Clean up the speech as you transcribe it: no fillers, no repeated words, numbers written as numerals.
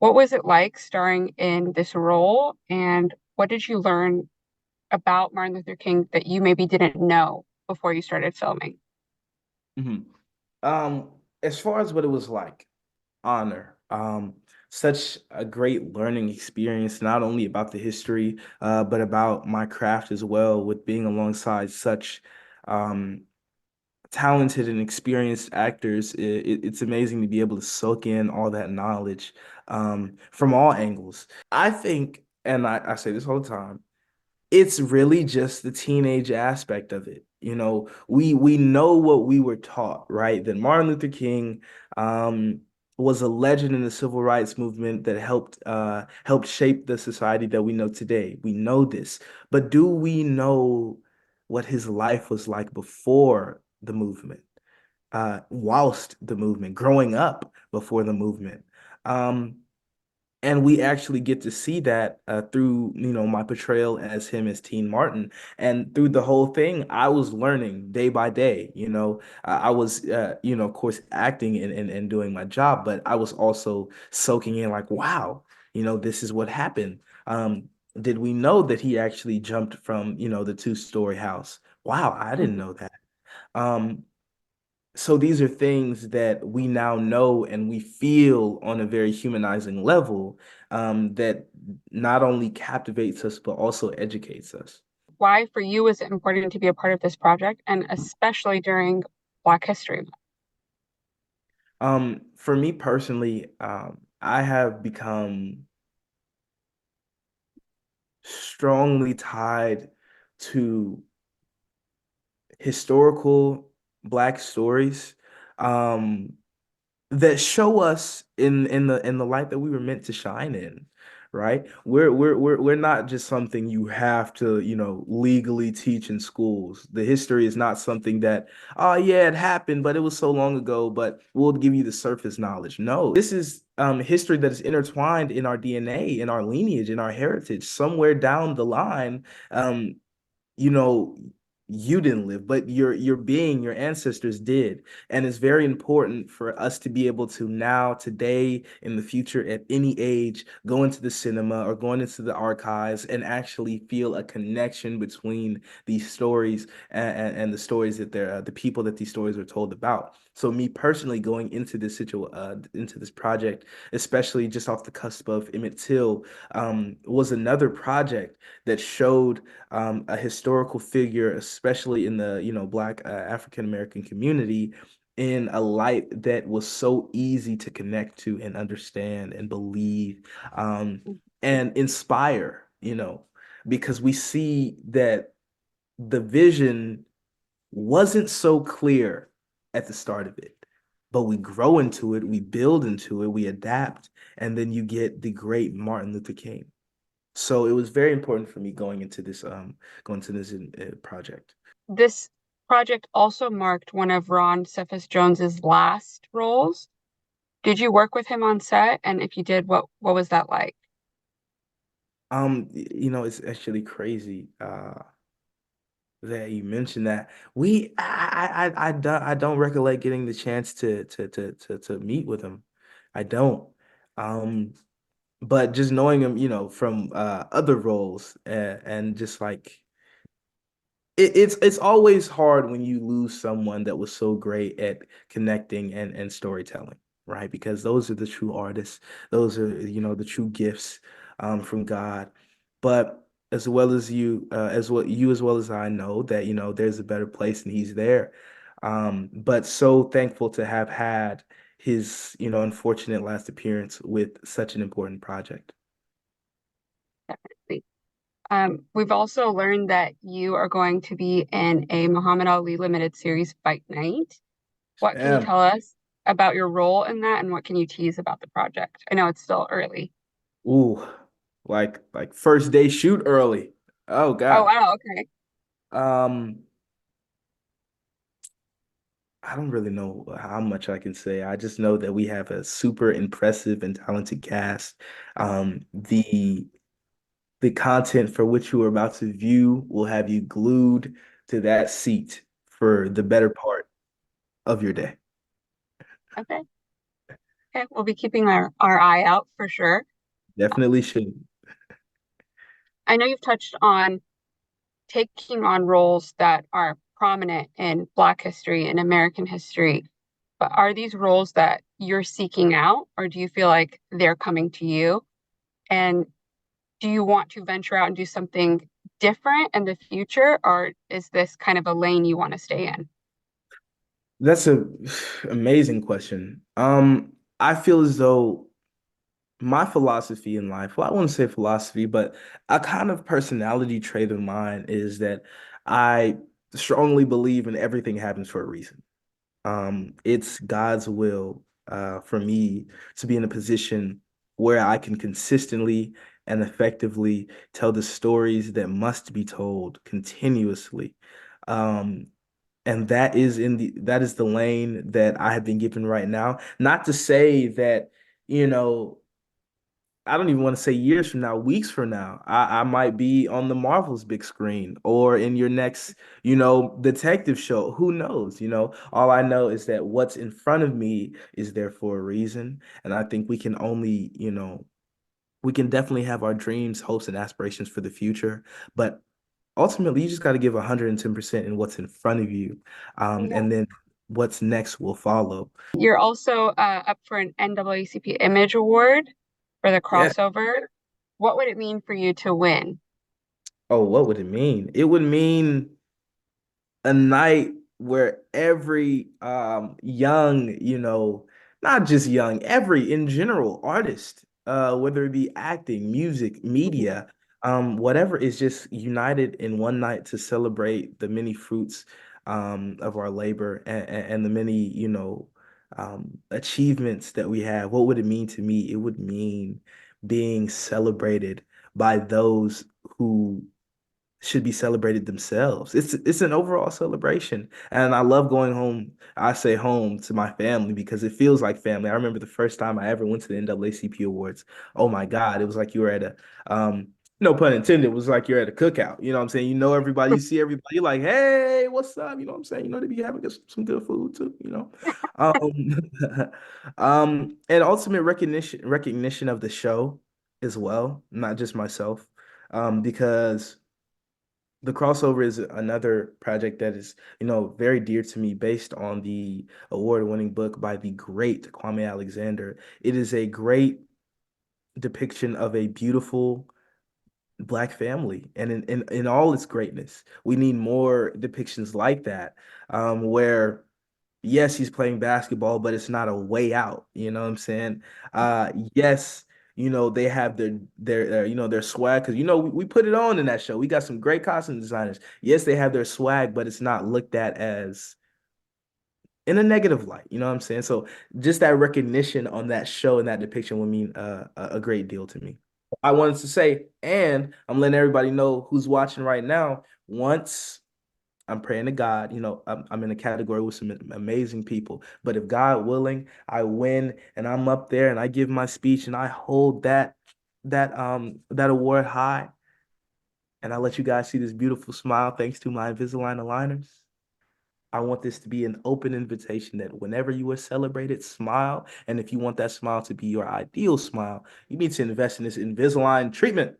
What was it like starring in this role, and what did you learn about Martin Luther King that you maybe didn't know before you started filming? Mhm. Um, as far as what it was like, honor. Such a great learning experience, not only about the history, but about my craft as well, with being alongside such um, talented and experienced actors. It's amazing to be able to soak in all that knowledge from all angles. I think, and I say this all the time, it's really just the teenage aspect of it. We know what we were taught, right? That Martin Luther King um, was a legend in the civil rights movement that helped shape the society that we know today. We know this, but do we know what his life was like before the movement, whilst the movement, growing up before the movement? Um, and we actually get to see that through my portrayal as him as Teen Martin, and through the whole thing I was learning day by day. I was of course acting and doing my job, but I was also soaking in like, wow, this is what happened. Did we know that he actually jumped from the two-story house? Wow, I didn't Mhm. know that. um so these are things that we now know and we feel on a very humanizing level, that not only captivates us but also educates us. Why, for you, is it important to be a part of this project, and especially during Black History Month? For me personally, I have become strongly tied to historical Black stories, um, that show us in the light that we were meant to shine in, right? We're not just something you have to, legally teach in schools. The history is not something that, oh yeah, it happened, but it was so long ago, but we'll give you the surface knowledge. No, this is history that is intertwined in our DNA, in our lineage, in our heritage. Somewhere down the line, you know you didn't live, but your ancestors did. And it's very important for us to be able to now, today, in the future, at any age, go into the cinema or going into the archives and actually feel a connection between these stories and the stories that they're the people that these stories are told about. So me personally, going into this project, especially just off the cusp of Emmett Till, was another project that showed a historical figure, especially in the Black African American community, in a light that was so easy to connect to and understand and believe, and inspire. Because we see that the vision wasn't so clear at the start of it, but we grow into it, we build into it, we adapt, and then you get the great Martin Luther King. So it was very important for me going to this project. This project also marked one of Ron Cephas Jones's last roles. Did you work with him on set? And if you did, what was that like? It's actually crazy that you mentioned that. I don't recollect getting the chance to meet with him. I don't. Um, but just knowing him, from other roles, and just like it's always hard when you lose someone that was so great at connecting and storytelling, right? Because those are the true artists. Those are, the true gifts from God. But as well as you as well as I know that, there's a better place and he's there. But so thankful to have had his, unfortunate last appearance with such an important project. Definitely. We've also learned that you are going to be in a Muhammad Ali limited series Fight Night. What can you Damn. tell us about your role in that, and what can you tease about the project? I know it's still early. Ooh, like first day shoot early. Oh Oh, God. wow, okay. Um, I don't really know how much I can say. I just know that we have a super impressive and talented cast. The content for which you are about to view will have you glued to that seat for the better part of your day. Okay. Okay, we'll be keeping our eye out for sure. Definitely should. I know you've touched on taking on roles that are prominent in Black history and American history, but are these roles that you're seeking out, or do you feel like they're coming to you? And do you want to venture out and do something different in the future, or is this kind of a lane you want to stay in? That's a amazing question. I feel as though my philosophy in life, well, I wouldn't say philosophy, but a kind of personality trait of mine is that I strongly believe in everything happens for a reason. It's God's will for me to be in a position where I can consistently and effectively tell the stories that must be told continuously. Um, and that is the lane that I have been given right now. Not to say that, you know, I don't even want to say years from now, weeks from now, I might be on the Marvel's big screen or in your next, detective show. Who knows? All I know is that what's in front of me is there for a reason. And I think we can only, we can definitely have our dreams, hopes, and aspirations for the future. But ultimately, you just got to give 110% in what's in front of you. Yeah. And then what's next will follow. You're also up for an NAACP Image Award for the Yeah. crossover. What would it mean for you to win? Oh, what would it mean? It would mean a night where every young, not just young, every in general artist, whether it be acting, music, Mhm. media, whatever, is just united in one night to celebrate the many fruits of our labor and the many, achievements that we have. What would it mean to me? It would mean being celebrated by those who should be celebrated themselves. It's an overall celebration. And I love going home, I say home to my family because it feels like family. I remember the first time I ever went to the NAACP Awards. Oh my God, it was like you were at a no pun intended, it was like you're at a cookout. You know what I'm saying? You know everybody, you see everybody, you're like, hey, what's up? You know what I'm saying? They be having some good food too. Um and ultimate recognition of the show as well, not just myself. Because the crossover is another project that is, very dear to me based on the award-winning book by the great Kwame Alexander. It is a great depiction of a beautiful Black family and in all its greatness. We need more depictions like that, where yes, he's playing basketball, but it's not a way out. You know what I'm saying? Yes, they have their swag because we put it on in that show. We got some great costume designers. Yes, they have their swag, but it's not looked at as in a negative light. You know what I'm saying? So just that recognition on that show and that depiction would mean a great deal to me. I wanted to say, and I'm letting everybody know who's watching right now. Once I'm praying to God. I'm in a category with some amazing people. But if God willing, I win and I'm up there and I give my speech and I hold that award high and I let you guys see this beautiful smile thanks to my Invisalign aligners. I want this to be an open invitation that whenever you are celebrated, smile. And if you want that smile to be your ideal smile, you need to invest in this Invisalign treatment.